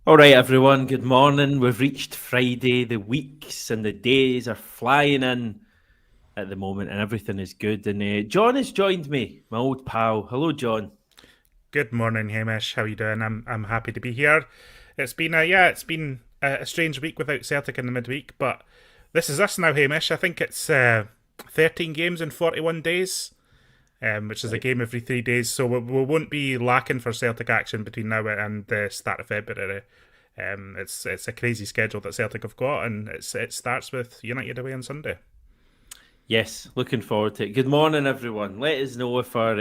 All right, everyone, good morning. We've reached Friday. The weeks and the days are flying in at the moment, and everything is good. And John has joined me, my old pal. Hello, John. Good morning, Hamish. How you doing? I'm happy to be here. It's been a strange week without Celtic in the midweek, but this is us now, Hamish. I think it's 13 games in 41 days, which is a Right. game every 3 days. So we won't be lacking for Celtic action between now and the start of February. It's a crazy schedule that Celtic have got, and it starts with United away on Sunday. Yes, looking forward to it. Good morning, everyone. Let us know if our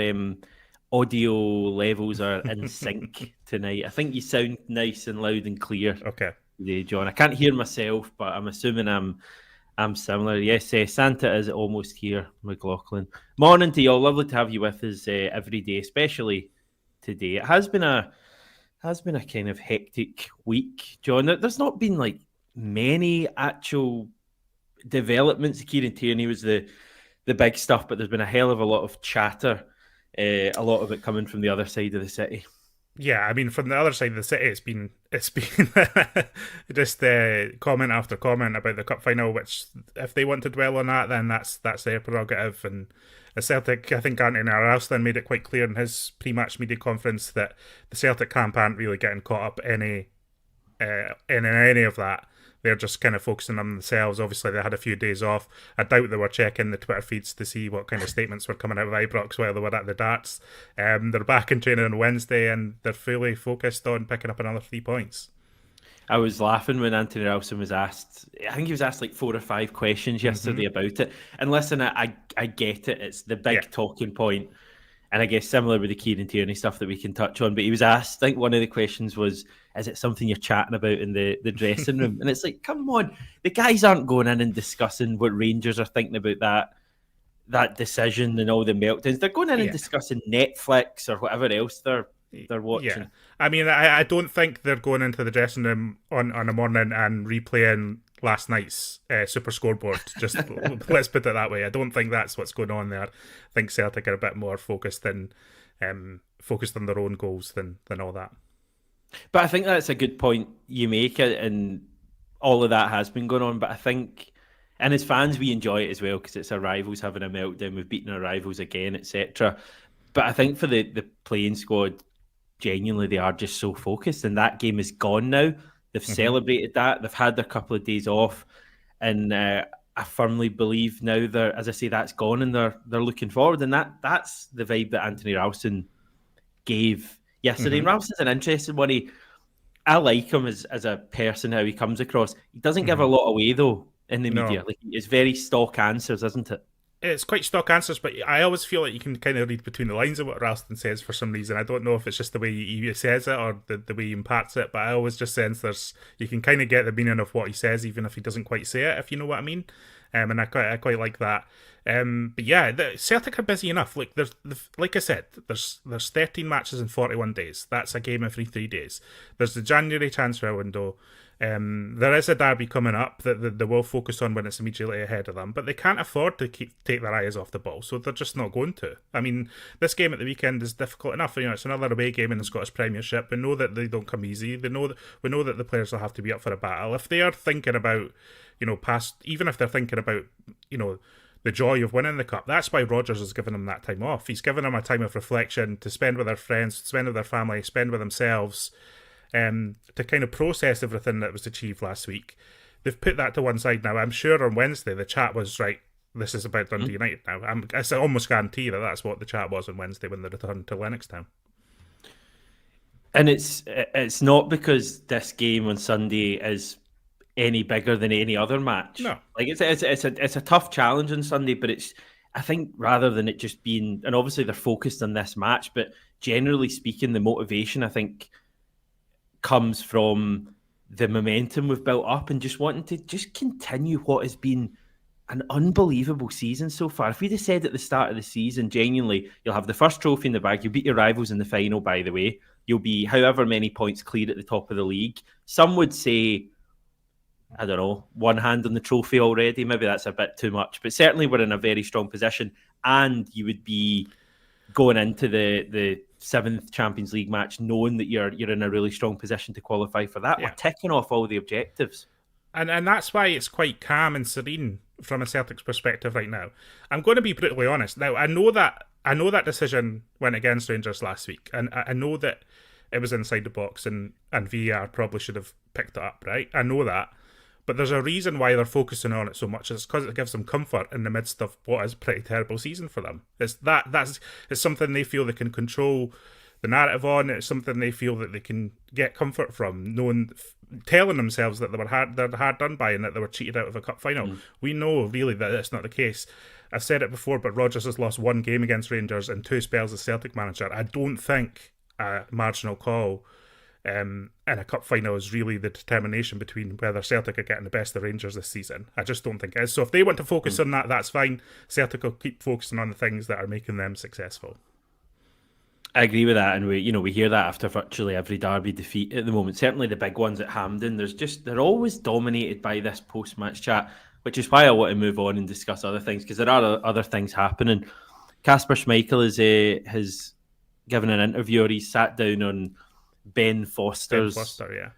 audio levels are in sync tonight. I think you sound nice and loud and clear Okay. today, John. I can't hear myself, but I'm assuming I'm similar. Yes, Santa is almost here, McLaughlin. Morning to you all. Lovely to have you with us every day, especially today. It has been a kind of hectic week, John. There's not been like many actual developments. Kieran Tierney was the big stuff, but there's been a hell of a lot of chatter, a lot of it coming from the other side of the city. Yeah, I mean, from the other side of the city, it's been just comment after comment about the cup final. Which, if they want to dwell on that, then that's their prerogative. And the Celtic, I think Anthony Ralston made it quite clear in his pre-match media conference that the Celtic camp aren't really getting caught up in any of that. They're just kind of focusing on themselves. Obviously, they had a few days off. I doubt they were checking the Twitter feeds to see what kind of statements were coming out of Ibrox while they were at the darts. They're back in training on Wednesday and they're fully focused on picking up another 3 points. I was laughing when Anthony Ralston was asked. I think he was asked like 4 or 5 questions yesterday about it. And listen, I get it. It's the Yeah. big talking point. And I guess similar with the Kieran Tierney stuff that we can touch on. But he was asked, I think one of the questions was, is it something you're chatting about in the dressing room? And it's like, come on, the guys aren't going in and discussing what Rangers are thinking about that decision and all the meltdowns. They're going in and Yeah. discussing Netflix or whatever else they're Yeah. watching. I mean, I don't think they're going into the dressing room on a morning and replaying last night's super scoreboard. Just let's put it that way. I don't think that's what's going on there. I think Celtic are a bit more focused on their own goals than all that. But I think that's a good point you make, and all of that has been going on. But I think, and as fans, we enjoy it as well because it's our rivals having a meltdown. We've beaten our rivals again, etc. But I think for the playing squad, genuinely, they are just so focused, and that game is gone now. They've Mm-hmm. celebrated that. They've had their couple of days off, and I firmly believe now they're, as I say, that's gone, and they're looking forward, and that's the vibe that Anthony Ralston gave yesterday. And Mm-hmm. Ralston's an interesting one. I like him as a person, how he comes across. He doesn't give Mm-hmm. a lot away though in the No, media. Like it's very stock answers, isn't it? it's quite stock answers, but I always feel like you can kind of read between the lines of what Ralston says for some reason. I don't know if it's just the way he says it or the way he imparts it, but I always just sense you can kind of get the meaning of what he says, even if he doesn't quite say it, if you know what I mean. And I quite like that. But yeah, Celtic are busy enough. Like I said, there's 13 matches in 41 days. That's a game every 3 days. There's the January transfer window. There is a derby coming up that they will focus on when it's immediately ahead of them, but they can't afford to take their eyes off the ball, so they're just not going to. I mean, this game at the weekend is difficult enough. It's another away game in the Scottish Premiership. We know that they don't come easy. We know that the players will have to be up for a battle. If they are thinking about, even if they're thinking about, the joy of winning the cup. That's why Rodgers has given them that time off. He's given them a time of reflection to spend with their friends, spend with their family, spend with themselves, to kind of process everything that was achieved last week. They've put that to one side now. I'm sure on Wednesday the chat was right. This is about Dundee United now. I almost guarantee that's what the chat was on Wednesday when they returned to Lennoxtown. And it's not because this game on Sunday is any bigger than any other match. No. Like it's a tough challenge on Sunday, but I think rather than it just being, and obviously they're focused on this match, but generally speaking, the motivation I think comes from the momentum we've built up and just wanting to just continue what has been an unbelievable season so far. If we'd have said at the start of the season, genuinely, you'll have the first trophy in the bag, you'll beat your rivals in the final, by the way, you'll be however many points clear at the top of the league. Some would say, I don't know, one hand on the trophy already. Maybe that's a bit too much, but certainly we're in a very strong position, and you would be going into the 7th Champions League match, knowing that you're in a really strong position to qualify for that. Yeah. We're ticking off all the objectives. And that's why it's quite calm and serene from a Celtic's perspective right now. I'm going to be brutally honest. Now, I know that decision went against Rangers last week, and I know that it was inside the box, and VAR probably should have picked it up, right? I know that. But there's a reason why they're focusing on it so much. It's because it gives them comfort in the midst of what is a pretty terrible season for them. It's something they feel they can control the narrative on. It's something they feel that they can get comfort from, telling themselves that they're hard done by and that they were cheated out of a cup final. We know really that that's not the case. I've said it before, but Rodgers has lost 1 game against Rangers in 2 spells as Celtic manager. I don't think a marginal call in a cup final is really the determination between whether Celtic are getting the best of Rangers this season. I just don't think it is. So if they want to focus on that, that's fine. Celtic will keep focusing on the things that are making them successful. I agree with that, and we hear that after virtually every derby defeat at the moment. Certainly the big ones at Hampden. They're always dominated by this post-match chat, which is why I want to move on and discuss other things, because there are other things happening. Kasper Schmeichel has given an interview, or he's sat down on Ben Foster's podcast,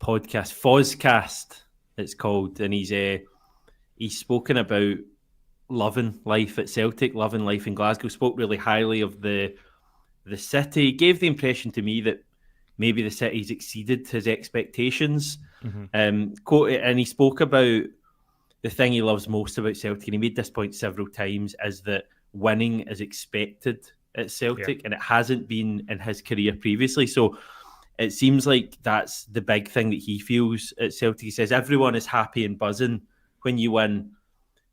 Fozcast it's called, and he's spoken about loving life at Celtic, loving life in Glasgow, spoke really highly of the city, gave the impression to me that maybe the city's exceeded his expectations. And he spoke about the thing he loves most about Celtic, and he made this point several times, is that winning is expected at Celtic, and it hasn't been in his career previously. So it seems like that's the big thing that he feels at Celtic. He says everyone is happy and buzzing when you win,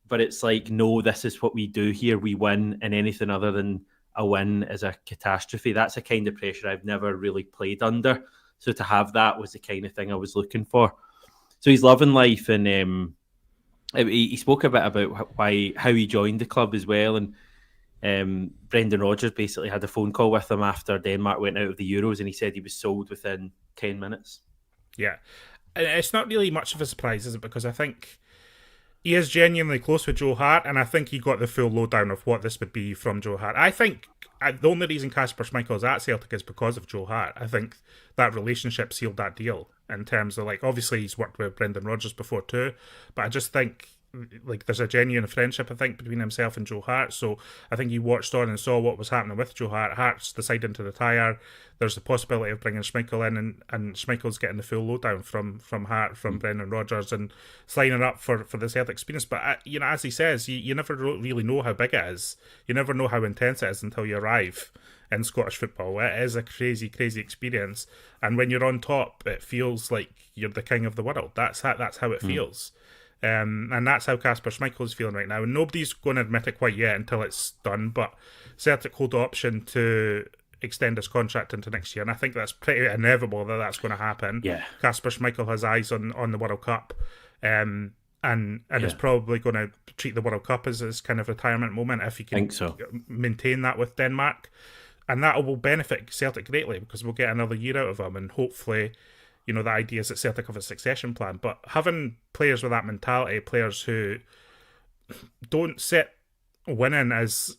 but it's like, no, this is what we do here. We win, and anything other than a win is a catastrophe. That's a kind of pressure I've never really played under. So to have that was the kind of thing I was looking for. So he's loving life, and he spoke a bit about how he joined the club as well, and Brendan Rodgers basically had a phone call with him after Denmark went out of the Euros, and he said he was sold within 10 minutes. Yeah. It's not really much of a surprise, is it? Because I think he is genuinely close with Joe Hart, and I think he got the full lowdown of what this would be from Joe Hart. I think the only reason Kasper Schmeichel is at Celtic is because of Joe Hart. I think that relationship sealed that deal in terms of, like, obviously he's worked with Brendan Rodgers before too, but I just think, like, there's a genuine friendship, I think, between himself and Joe Hart. So I think he watched on and saw what was happening with Joe Hart. Hart's deciding to retire. There's the possibility of bringing Schmeichel in, and Schmeichel's getting the full lowdown from Hart, from Brendan Rodgers, and signing up for the Celtic experience. But as he says, you never really know how big it is. You never know how intense it is until you arrive in Scottish football. It is a crazy, crazy experience, and when you're on top, it feels like you're the king of the world. That's how it feels. And that's how Kasper Schmeichel is feeling right now. And nobody's going to admit it quite yet until it's done, but Celtic hold the option to extend his contract into next year, and I think that's pretty inevitable that that's going to happen. Yeah. Kasper Schmeichel has eyes on the World Cup, and is probably going to treat the World Cup as his kind of retirement moment if he can maintain that with Denmark. And that will benefit Celtic greatly, because we'll get another year out of him, and hopefully, the idea is that Celtic have a succession plan. But having players with that mentality, players who don't set winning as,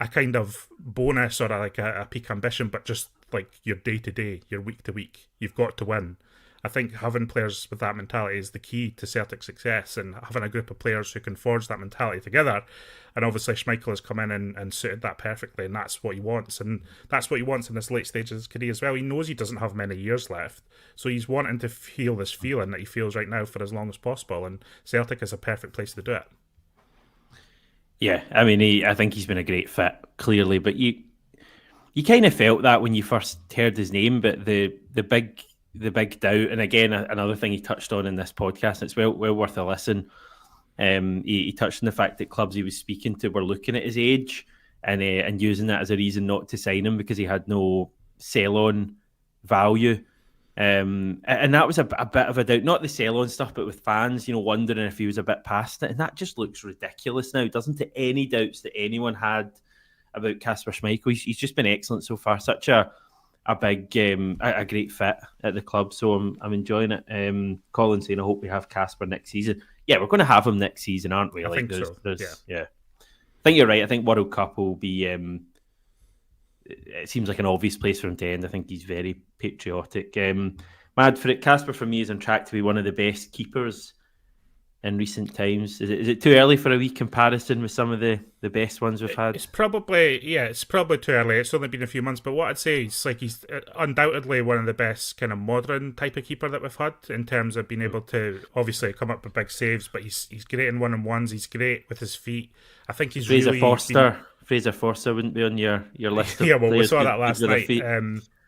a kind of bonus or a peak ambition, but just like your day-to-day, your week-to-week, you've got to win. I think having players with that mentality is the key to Celtic success, and having a group of players who can forge that mentality together. And obviously Schmeichel has come in and suited that perfectly, and that's what he wants. And that's what he wants in this late stage of his career as well. He knows he doesn't have many years left, so he's wanting to feel this feeling that he feels right now for as long as possible, and Celtic is a perfect place to do it. Yeah, I mean, I think he's been a great fit, clearly, but you kind of felt that when you first heard his name, but the big doubt, and again, another thing he touched on in this podcast, and it's well worth a listen. He touched on the fact that clubs he was speaking to were looking at his age and using that as a reason not to sign him because he had no sell-on value. And that was a bit of a doubt, not the sell-on stuff, but with fans, wondering if he was a bit past it. And that just looks ridiculous now, doesn't it? Any doubts that anyone had about Kasper Schmeichel. He's just been excellent so far. Such a big, a great fit at the club. So I'm enjoying it. Colin saying, I hope we have Kasper next season. Yeah, we're going to have him next season, aren't we? I think so. Yeah. I think you're right. I think World Cup will be it seems like an obvious place for him to end. I think he's very patriotic. Mad for it. Casper for me is on track to be one of the best keepers in recent times. Is it too early for a wee comparison with some of the best ones we've had? It's probably too early. It's only been a few months, but what I'd say is like he's undoubtedly one of the best kind of modern type of keeper that we've had in terms of being able to obviously come up with big saves. But he's great in 1-on-1s. He's great with his feet. I think he's Fraser really Forster. Fraser Forster wouldn't be on your list. Of yeah, well, we saw good, that last night.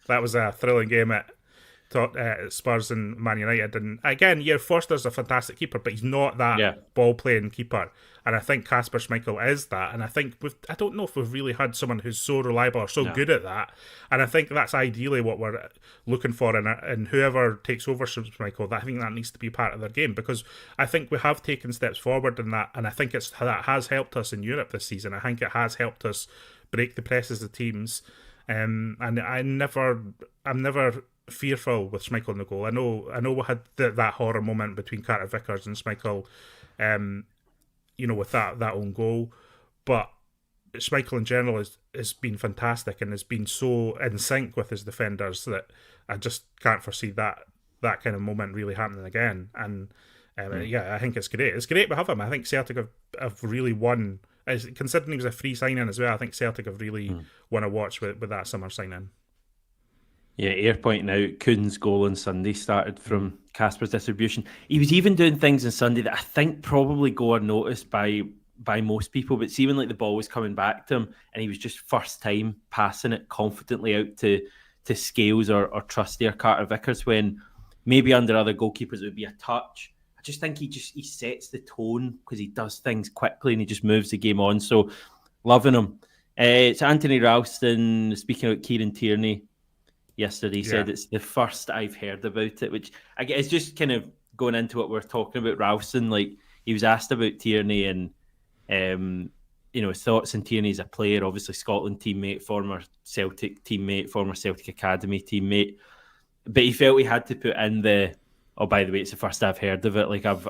That was a thrilling game at Spurs and Man United, and again, Forster's a fantastic keeper, but he's not that ball playing keeper. And I think Kasper Schmeichel is that. And I think I don't know if we've really had someone who's so reliable or so good at that. And I think that's ideally what we're looking for in whoever takes over Schmeichel. I think that needs to be part of their game, because I think we have taken steps forward in that, and I think that has helped us in Europe this season. I think it has helped us break the presses of teams. And I'm never fearful with Schmeichel in the goal. I know we had that horror moment between Carter Vickers and Schmeichel, with that own goal, but Schmeichel in general has been fantastic and has been so in sync with his defenders that I just can't foresee that kind of moment really happening again. And I think it's great. It's great to have him. I think Celtic have really won, considering he was a free signing as well. I think Celtic have really won a watch with that summer signing. Yeah, Air pointing out Kuhn's goal on Sunday started from Kasper's distribution. He was even doing things on Sunday that I think probably go unnoticed by most people, but see when like the ball was coming back to him and he was just first time passing it confidently out to Scales or Trusty or Carter Vickers, when maybe under other goalkeepers it would be a touch. I just think he sets the tone because he does things quickly and he just moves the game on. So loving him. It's Anthony Ralston speaking about Kieran Tierney yesterday. He said it's the first I've heard about it, which I guess is just kind of going into what we're talking about. Ralston, like he was asked about Tierney and his thoughts on Tierney as a player. Obviously, Scotland teammate, former Celtic teammate, former Celtic Academy teammate, but he felt he had to put in by the way, it's the first I've heard of it. Like I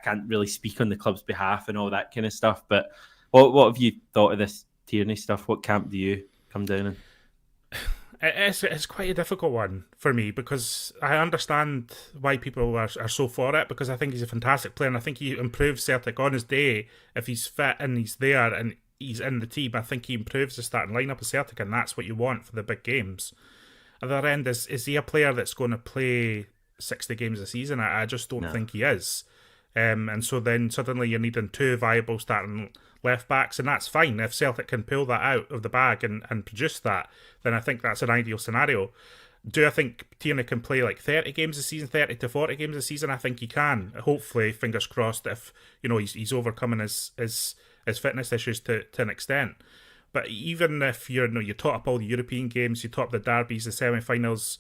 can't really speak on the club's behalf and all that kind of stuff. But what have you thought of this Tierney stuff? What camp do you come down in? It's quite a difficult one for me, because I understand why people are so for it, because I think he's a fantastic player and I think he improves Celtic on his day. If he's fit and he's there and he's in the team, I think he improves the starting lineup of Celtic, and that's what you want for the big games. At the other end, is he a player that's going to play 60 games a season? I just don't think he is. And so then suddenly you're needing two viable starting left backs, and that's fine. If Celtic can pull that out of the bag and produce that, then I think that's an ideal scenario. Do I think Tierney can play like 30 games a season, 30 to 40 games a season? I think he can. Hopefully, fingers crossed, if he's overcoming his fitness issues to an extent. But even if you top up all the European games, you top up the derbies, the semi-finals,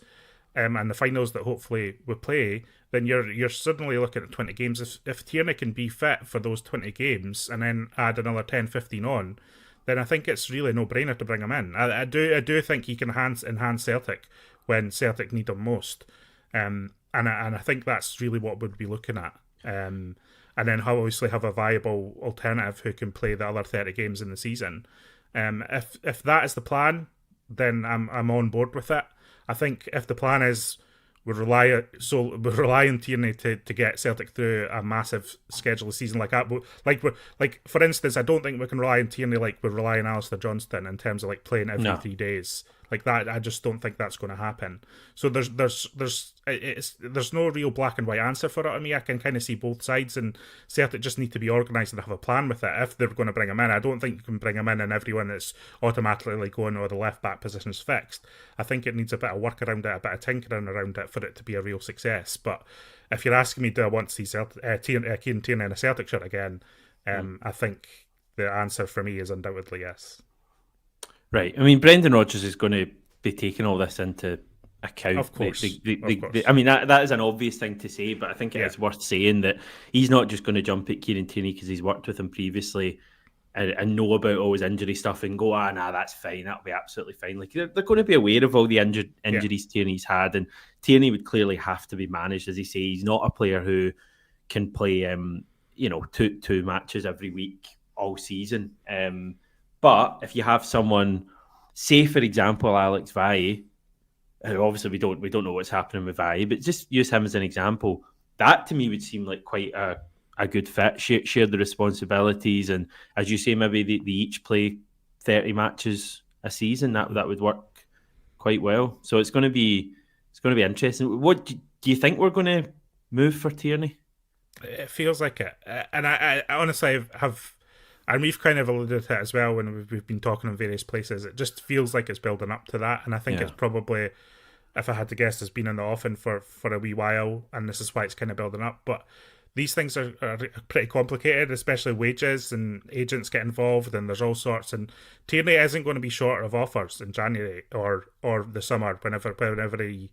and the finals that hopefully we play, then you're suddenly looking at 20 games. If Tierney can be fit for those 20 games and then add another 10, 15 on, then I think it's really a no-brainer to bring him in. I do think he can enhance Celtic when Celtic need him most, and I think that's really what we'd be looking at. And then obviously have a viable alternative who can play the other 30 games in the season. If that is the plan, then I'm on board with it. I think if the plan is we rely on Tierney to get Celtic through a massive schedule of season like that, like for instance, I don't think we can rely on Tierney like we rely on Alistair Johnston in terms of like playing every 3 days. Like that, I just don't think that's going to happen. So there's no real black and white answer for it on me. I can kind of see both sides, and Celtic just need to be organised and have a plan with it if they're going to bring him in. I don't think you can bring him in and everyone that's automatically like going, the left back position's fixed. I think it needs a bit of work around it, a bit of tinkering around it for it to be a real success. But if you're asking me, do I want to see Kieran Tierney in a Celtic shirt again? I think the answer for me is undoubtedly yes. Right. I mean, Brendan Rodgers is going to be taking all this into account. Of course. I mean, that is an obvious thing to say, but I think it is worth saying that he's not just going to jump at Kieran Tierney because he's worked with him previously and know about all his injury stuff and go, that's fine. That'll be absolutely fine. Like they're going to be aware of all the injuries Tierney's had, and Tierney would clearly have to be managed. As he say, he's not a player who can play, two matches every week all season. But if you have someone, say for example Alex Valle, who obviously we don't know what's happening with Valle, but just use him as an example. That to me would seem like quite a good fit. Share the responsibilities, and as you say, maybe they each play 30 matches a season. That would work quite well. So it's going to be interesting. What do you think we're going to move for Tierney? It feels like it, and I honestly have, and we've kind of alluded to it as well when we've been talking in various places. It just feels like it's building up to that, and I think it's probably, if I had to guess, has been in the offing for a wee while, and this is why it's kind of building up. But these things are pretty complicated, especially wages and agents get involved, and there's all sorts. And Tierney isn't going to be short of offers in January or the summer whenever he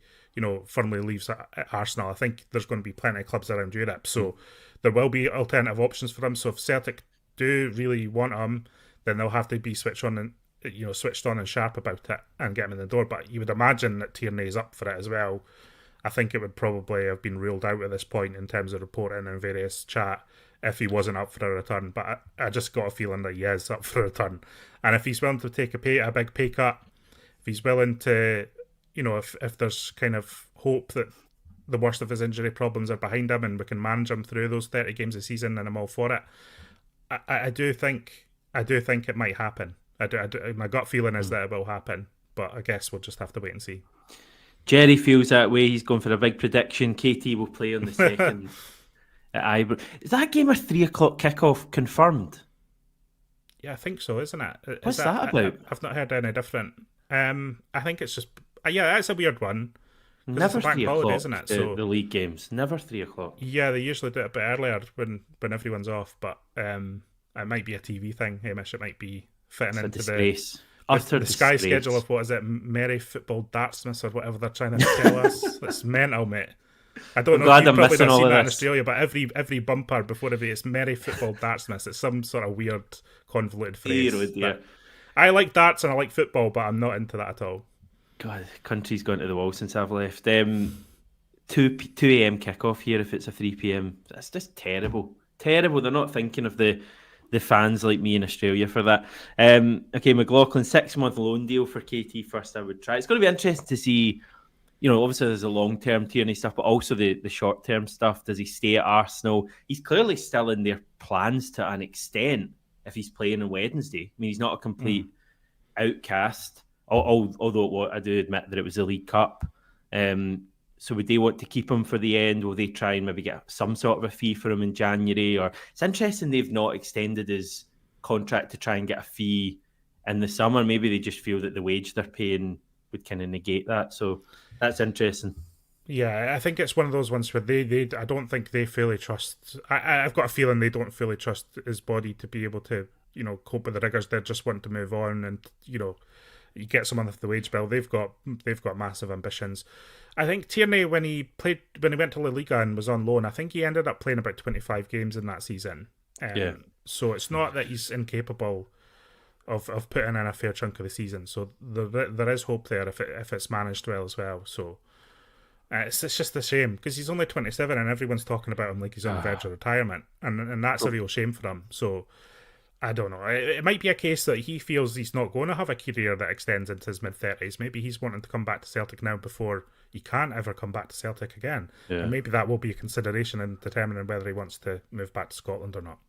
firmly leaves Arsenal. I think there's going to be plenty of clubs around Europe, so there will be alternative options for him. So if Celtic do really want him, then they'll have to be switched on and sharp about it and get him in the door. But you would imagine that Tierney is up for it as well. I think it would probably have been ruled out at this point in terms of reporting and various chat if he wasn't up for a return. But I just got a feeling that he is up for a return. And if he's willing to take a big pay cut, if he's willing to, if there's kind of hope that the worst of his injury problems are behind him and we can manage him through those 30 games a season, and I'm all for it. I do think it might happen. My gut feeling is that it will happen, but I guess we'll just have to wait and see. Jerry feels that way. He's going for a big prediction. KT will play on the 2nd at Ibrox. Is that game a 3 o'clock kickoff confirmed? Yeah, I think so, isn't it? What's that about? I've not heard any different. I think it's just... Yeah, that's a weird one. Never 3 o'clock, holiday, isn't it? The league games. Never 3 o'clock. Yeah, they usually do it a bit earlier when everyone's off, but it might be a TV thing, Hamish. It might be fitting into disgrace. The Sky schedule of, what is it, Merry Football Dartsmas or whatever they're trying to tell us. It's mental, mate. I don't know if you've probably not seen that in Australia, but every bumper before it's Merry Football Dartsmas. It's some sort of weird convoluted phrase. I like darts and I like football, but I'm not into that at all. God, the country's gone to the wall since I've left. 2 a.m. kickoff here if it's a 3 p.m. That's just terrible. Terrible. They're not thinking of the fans like me in Australia for that. Okay, McLaughlin, 6-month loan deal for KT first I would try. It's going to be interesting to see, obviously there's a long-term Tierney stuff, but also the short-term stuff. Does he stay at Arsenal? He's clearly still in their plans to an extent if he's playing on Wednesday. I mean, he's not a complete outcast, although I do admit that it was the League Cup. So would they want to keep him for the end? Will they try and maybe get some sort of a fee for him in January? Or it's interesting they've not extended his contract to try and get a fee in the summer. Maybe they just feel that the wage they're paying would kind of negate that. So that's interesting. Yeah, I think it's one of those ones where they I don't think they fully trust. I've got a feeling they don't fully trust his body to be able to, cope with the rigours. They just want to move on and, you get someone with the wage bill. They've got massive ambitions. I think Tierney, when he went to La Liga and was on loan, I think he ended up playing about 25 games in that season. So it's not that he's incapable of putting in a fair chunk of the season. So there is hope there if it's managed well as well. So it's just a shame because he's only 27 and everyone's talking about him like he's on the verge of retirement, and that's a real shame for him. So I don't know. It might be a case that he feels he's not going to have a career that extends into his mid-30s. Maybe he's wanting to come back to Celtic now before he can't ever come back to Celtic again. Yeah. And maybe that will be a consideration in determining whether he wants to move back to Scotland or not.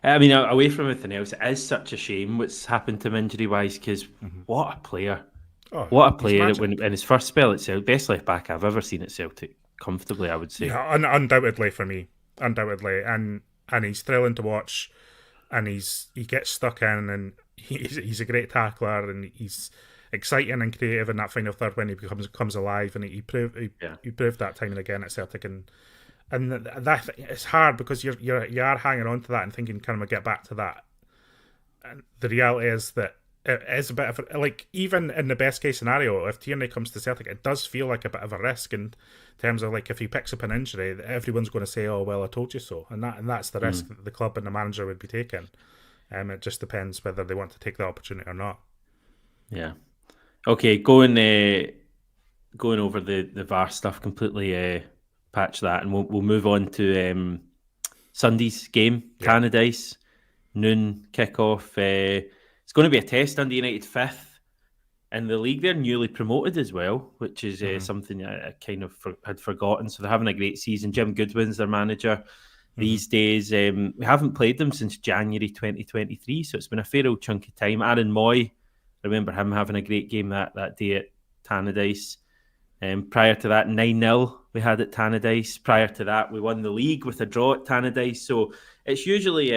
I mean, away from everything else, it is such a shame what's happened to him injury-wise because what a player. What a player in his first spell at Celtic. Best left back I've ever seen at Celtic, comfortably, I would say. Yeah, undoubtedly for me. Undoubtedly. And he's thrilling to watch. And he gets stuck in, and he's a great tackler, and he's exciting and creative in that final third when he comes alive, and he proved that time and again at Celtic, and that it's hard because you are hanging on to that and thinking, can we get back to that? And the reality is that it is a bit of like, even in the best case scenario, if Tierney comes to Celtic, it does feel like a bit of a risk in terms of like if he picks up an injury, everyone's going to say, "Oh well, I told you so," and that's the risk that the club and the manager would be taking. It just depends whether they want to take the opportunity or not. Yeah. Okay, going over the VAR stuff completely. Patch that, and we'll move on to Sunday's game, Canadice, noon kickoff. It's going to be a test. Dundee United 5th. in the league. They're newly promoted as well, which is something I kind of had forgotten. So they're having a great season. Jim Goodwin's their manager these days. We haven't played them since January 2023, so it's been a fair old chunk of time. Aaron Moy, I remember him having a great game that day at Tannadice. Prior to that, 9-0 we had at Tannadice. Prior to that, we won the league with a draw at Tannadice. So it's usually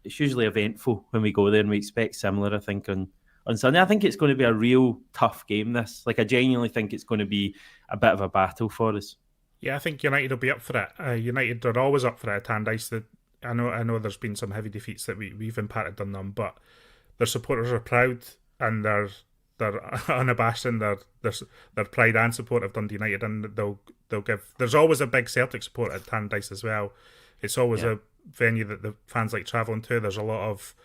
eventful when we go there, and we expect similar, I think, on Sunday. I think it's going to be a real tough game, this. Like, I genuinely think it's going to be a bit of a battle for us. Yeah, I think United will be up for it. United are always up for it at Tannadice. I know there's been some heavy defeats that we've impacted on them, but their supporters are proud, and they're unabashed in their pride and support of Dundee United, and they'll give. There's always a big Celtic support at Tannadice as well. It's always a venue that the fans like travelling to. There's a lot of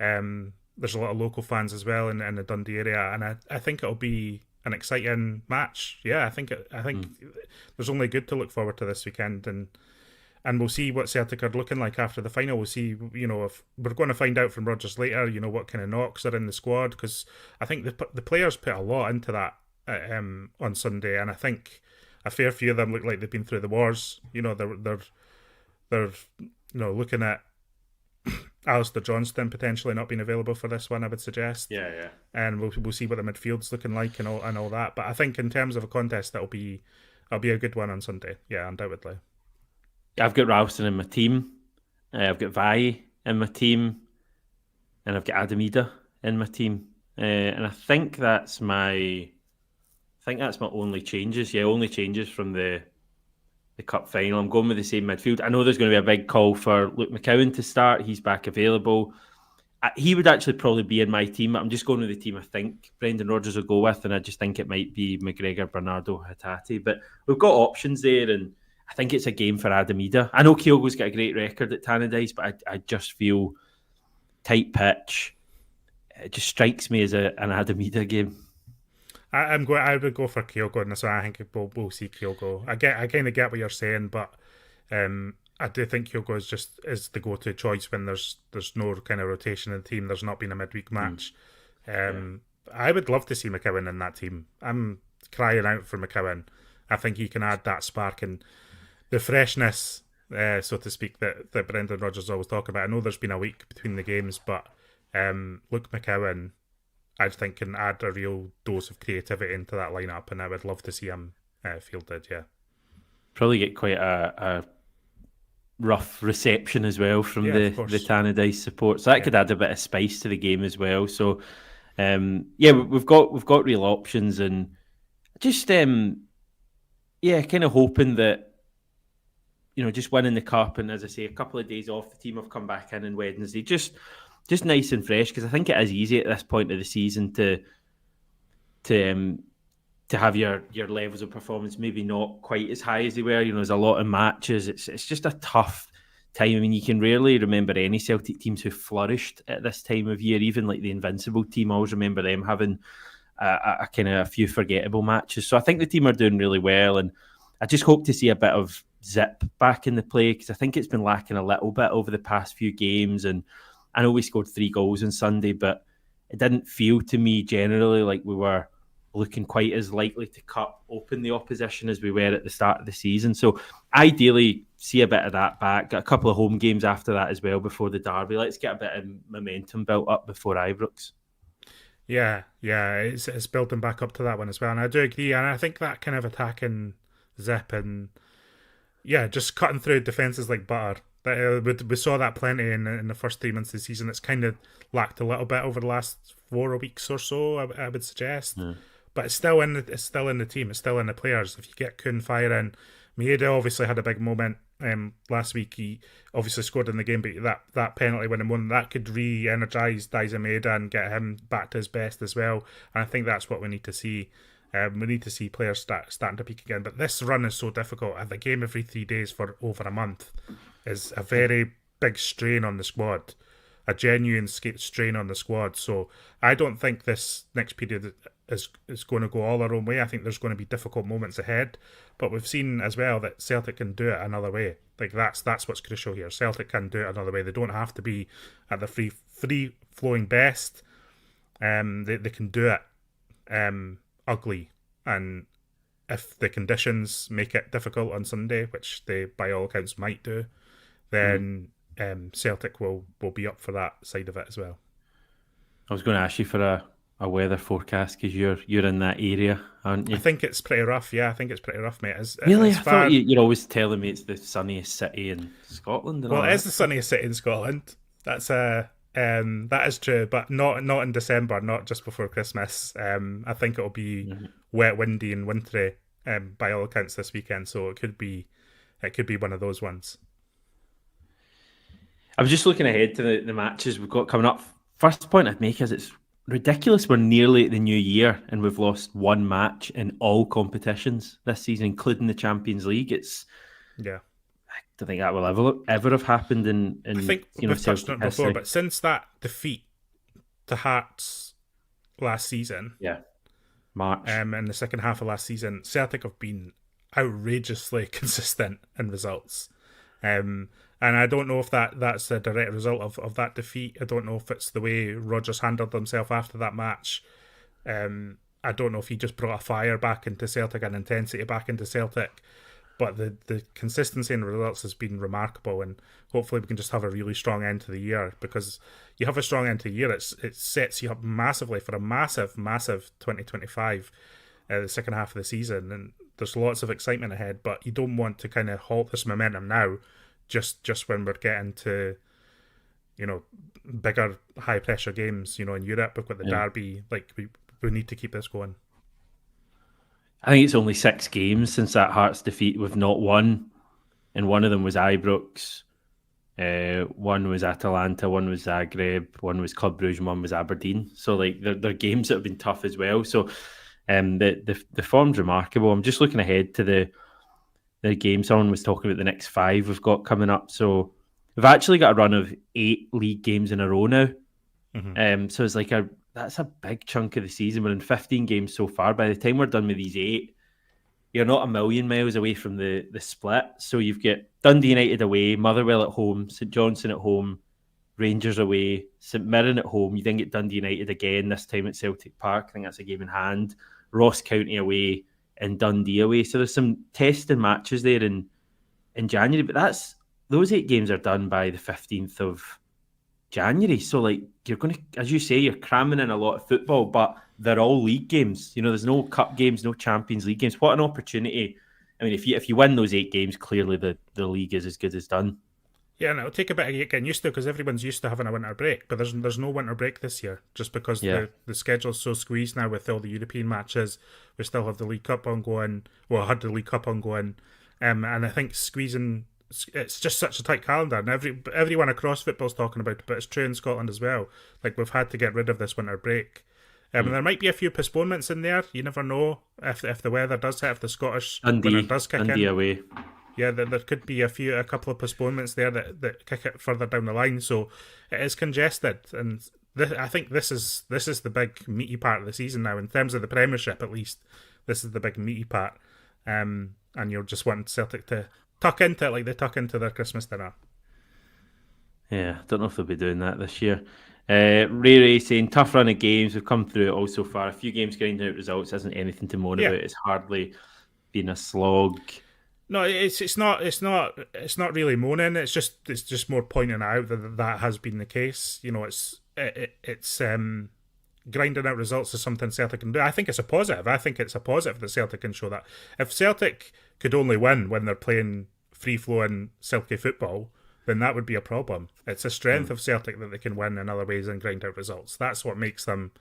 local fans as well in the Dundee area, and I think it'll be an exciting match. Yeah, I think there's only good to look forward to this weekend, and we'll see what Celtic are looking like after the final. We'll see, if we're going to find out from Rodgers later, what kind of knocks are in the squad, because I think the players put a lot into that on Sunday, and I think a fair few of them look like they've been through the wars. They're looking at Alistair Johnston potentially not being available for this one, I would suggest. Yeah. And we'll see what the midfield's looking like and all that. But I think in terms of a contest, it'll be a good one on Sunday. Yeah, undoubtedly. I've got Ralston in my team. I've got Vai in my team, and I've got Adamida in my team. And I think that's my only changes. Yeah, only changes from the cup final. I'm going with the same midfield. I know there's going to be a big call for Luke McCowan to start. He's back available. He would actually probably be in my team. I'm just going with the team I think Brendan Rodgers will go with, and I just think it might be McGregor, Bernardo, Hatate. But we've got options there, and I think it's a game for Adamida. I know Kyogo's got a great record at Tannadice, but I just feel tight pitch. It just strikes me as an Adamida game. I would go for Kyogo in this one. I think we'll see Kyogo. I kind of get what you're saying, but I do think Kyogo is the go-to choice when there's no kind of rotation in the team. There's not been a midweek match. I would love to see McCowan in that team. I'm crying out for McCowan. I think he can add that spark and the freshness, so to speak, that Brendan Rodgers always talk about. I know there's been a week between the games, but Luke McCowan, I think, can add a real dose of creativity into that lineup, and I would love to see him fielded. Yeah, probably get quite a rough reception as well from the Tannadice support, so that could add a bit of spice to the game as well. So, we've got real options, and just kind of hoping that, just winning the cup, and as I say, a couple of days off, the team have come back in on Wednesday, just nice and fresh, because I think it is easy at this point of the season to have your levels of performance maybe not quite as high as they were. There's a lot of matches. It's just a tough time. I mean, you can rarely remember any Celtic teams who flourished at this time of year, even like the Invincible team. I always remember them having a kind of a few forgettable matches. So I think the team are doing really well, and I just hope to see a bit of zip back in the play, because I think it's been lacking a little bit over the past few games. And I know we scored 3 goals on Sunday, but it didn't feel to me generally like we were looking quite as likely to cut open the opposition as we were at the start of the season. So ideally, see a bit of that back. Got a couple of home games after that as well before the derby. Let's get a bit of momentum built up before Ibrox. Yeah, it's building back up to that one as well, and I do agree. And I think that kind of attacking zip and just cutting through defences like butter. We saw that plenty in the first 3 months of the season. It's kind of lacked a little bit over the last 4 weeks or so, I would suggest. Yeah. But it's still in the team. It's still in the players. If you get Kuhn firing, Maeda obviously had a big moment last week. He obviously scored in the game, but that penalty winning one, that could re-energise Daizen Maeda and get him back to his best as well. And I think that's what we need to see. We need to see players starting to peak again. But this run is so difficult. The game every 3 days for over a month is a very big strain on the squad, a genuine strain on the squad. So I don't think this next period is going to go all our own way. I think there's going to be difficult moments ahead, but we've seen as well that Celtic can do it another way. Like that's what's crucial here. Celtic can do it another way. They don't have to be at the free flowing best. They can do it ugly, and if the conditions make it difficult on Sunday, which they by all accounts might do, then Celtic will be up for that side of it as well. I was going to ask you for a weather forecast because you're in that area, aren't you? I think it's pretty rough. Yeah, I think it's pretty rough, mate. Really, As I thought far you're always telling me it's the sunniest city in Scotland and well, all it is that. the sunniest city in Scotland. That's that is true, but not in December, not just before Christmas. I think it'll be wet, windy, and wintry. By all accounts, this weekend, so it could be one of those ones. I was just looking ahead to the matches we've got coming up. First point I'd make is it's ridiculous. We're nearly at the new year and we've lost one match in all competitions this season, including the Champions League. Yeah. I don't think that will ever have happened in I think we've touched on it before, but since that defeat to Hearts last season, March, in the second half of last season, Celtic have been outrageously consistent in results. And I don't know if that's a direct result of that defeat. I don't know if it's the way Rodgers handled himself after that match. I don't know if he just brought a fire back into Celtic and intensity back into Celtic. But the consistency in the results has been remarkable, and hopefully we can just have a really strong end to the year, because you have a strong end to the year, it sets you up massively for a massive 2025, the second half of the season, and there's lots of excitement ahead, but you don't want to kind of halt this momentum now, just when we're getting to, bigger high pressure games, in Europe. We've got the derby, like we need to keep this going. I think it's only 6 games since that Hearts defeat we've not won, and one of them was Ibrox, one was Atalanta, one was Zagreb, one was Club Brugge, and one was Aberdeen. So like they're games that have been tough as well. So the form's remarkable. I'm just looking ahead to the game. Someone was talking about the next 5 we've got coming up. So we've actually got a run of 8 league games in a row now. So it's like that's a big chunk of the season. We're in 15 games so far. By the time we're done with these 8, you're not a million miles away from the split. So you've got Dundee United away, Motherwell at home, St Johnstone at home, Rangers away, St Mirren at home. You then get Dundee United again, this time at Celtic Park. I think that's a game in hand. Ross County away and Dundee away. So there's some testing matches there in January. But those 8 games are done by the 15th of January. So like you're going to, as you say, you're cramming in a lot of football, but they're all league games. There's no cup games, no Champions League games. What an opportunity. I mean, if you win those 8 games, clearly the league is as good as done. Yeah, and it'll take a bit of getting used to, because everyone's used to having a winter break, but there's no winter break this year, just because the schedule's so squeezed now with all the European matches. We still have the League Cup ongoing. Well, I had the League Cup ongoing, and I think it's just such a tight calendar, and everyone across football's talking about it, but it's true in Scotland as well. Like, we've had to get rid of this winter break. And there might be a few postponements in there. You never know if the weather does hit, if the Scottish winter does kick in. Away. Yeah, there could be a couple of postponements there that kick it further down the line. So it is congested, and I think this is the big meaty part of the season now, in terms of the Premiership at least. This is the big meaty part, and you're just wanting Celtic to tuck into it like they tuck into their Christmas dinner. Yeah, I don't know if they'll be doing that this year. Ray saying tough run of games. We've come through it all so far. A few games grinding out results isn't anything to moan about. It's hardly been a slog. No, it's not really moaning. It's just more pointing out that has been the case. It's grinding out results is something Celtic can do. I think it's a positive. I think it's a positive that Celtic can show that. If Celtic could only win when they're playing free-flowing silky football, then that would be a problem. It's a strength of Celtic that they can win in other ways and grind out results. That's what makes them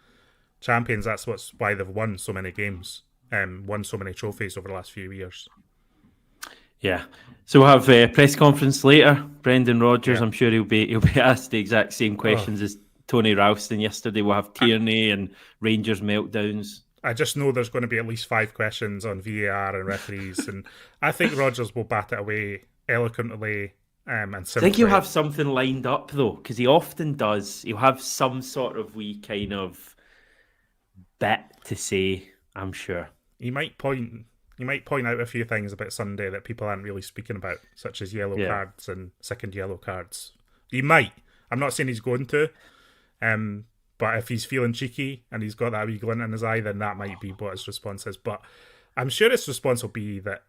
champions. That's why they've won so many games, won so many trophies over the last few years. Yeah, so we'll have a press conference later. Brendan Rodgers, I'm sure he'll be asked the exact same questions as Tony Ralston yesterday. We'll have Tierney and Rangers meltdowns. I just know there's going to be at least 5 questions on VAR and referees, and I think Rodgers will bat it away eloquently and simply. I think he'll have something lined up though, because he often does. He'll have some sort of wee kind of bit to say, I'm sure. He might point out a few things about Sunday that people aren't really speaking about, such as yellow cards and second yellow cards. He might. I'm not saying he's going to, But if he's feeling cheeky and he's got that wee glint in his eye, then that might be what his response is. But I'm sure his response will be that,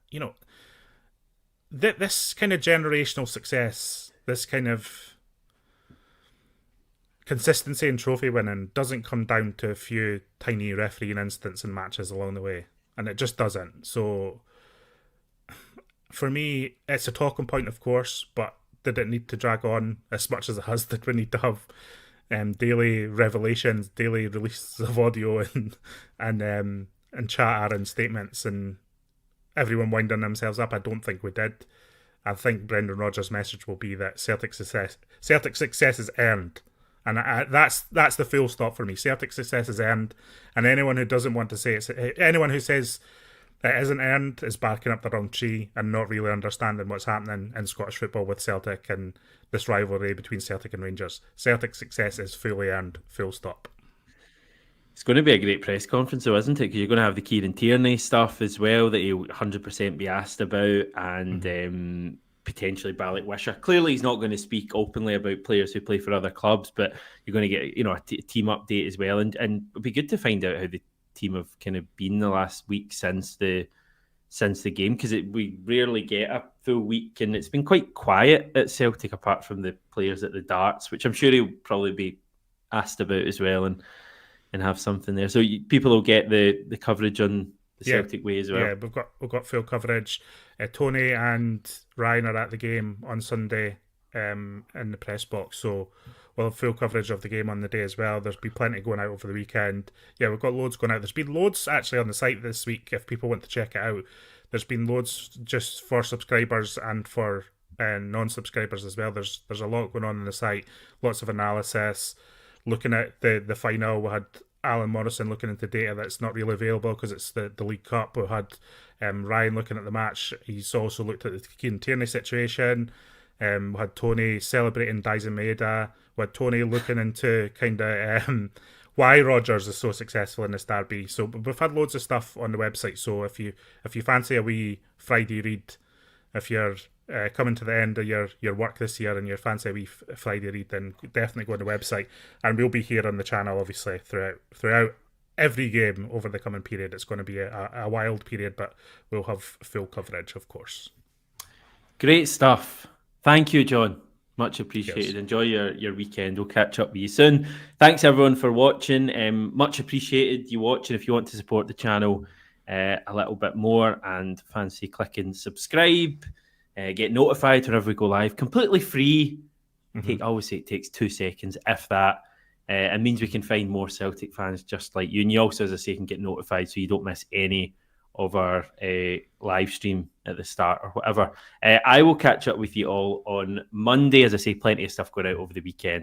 you know, this kind of generational success, this kind of consistency in trophy winning doesn't come down to a few tiny refereeing incidents and matches along the way. And it just doesn't. So for me, it's a talking point, of course, but did it need to drag on as much as it has? Did we need to have daily revelations, daily releases of audio and chatter and statements and everyone winding themselves up? I don't think we did. I think Brendan Rodgers' message will be that Celtic success is earned. And that's the full stop for me. Celtic success is earned, and anyone who doesn't want to say it's anyone who says it isn't earned is backing up the wrong tree and not really understanding what's happening in Scottish football with Celtic and this rivalry between Celtic and Rangers. Celtic success is fully earned. Full stop. It's going to be a great press conference, though, isn't it? Because you're going to have the Kieran Tierney stuff as well that he'll 100% be asked about, and potentially Balak Wisher. Clearly, he's not going to speak openly about players who play for other clubs, but you're going to get, a team update as well, and it'll be good to find out how the team have kind of been the last week since the game, because we rarely get a full week, and it's been quite quiet at Celtic apart from the players at the darts, which I'm sure he'll probably be asked about as well, and have something there. So people will get the coverage on the Celtic Way as well. Yeah, we've got full coverage. Tony and Ryan are at the game on Sunday in the press box, so we'll have full coverage of the game on the day as well. There's been plenty going out over the weekend. Yeah, we've got loads going out. There's been loads actually on the site this week if people want to check it out. There's been loads just for subscribers and for non-subscribers as well. There's a lot going on the site. Lots of analysis. Looking at the final, we had Alan Morrison looking into data that's not really available because it's the League Cup. We had Ryan looking at the match. He's also looked at the Kieran Tierney situation. We had Tony celebrating Dyson Maeda. We had Tony looking into kind of why Rodgers is so successful in this derby. So we've had loads of stuff on the website. So if you fancy a wee Friday read, if you're coming to the end of your work this year and you fancy a wee Friday read, then definitely go on the website. And we'll be here on the channel, obviously, throughout every game over the coming period. It's going to be a wild period, but we'll have full coverage, of course. Great stuff. Thank you, John. Much appreciated. Cheers. Enjoy your weekend. We'll catch up with you soon. Thanks, everyone, for watching. Much appreciated you watching. If you want to support the channel a little bit more and fancy clicking subscribe, get notified whenever we go live. Completely free. I always say it takes 2 seconds, if that. It means we can find more Celtic fans just like you. And you also, as I say, can get notified so you don't miss any of our live stream at the start or whatever. I will catch up with you all on Monday. As I say, plenty of stuff going out over the weekend.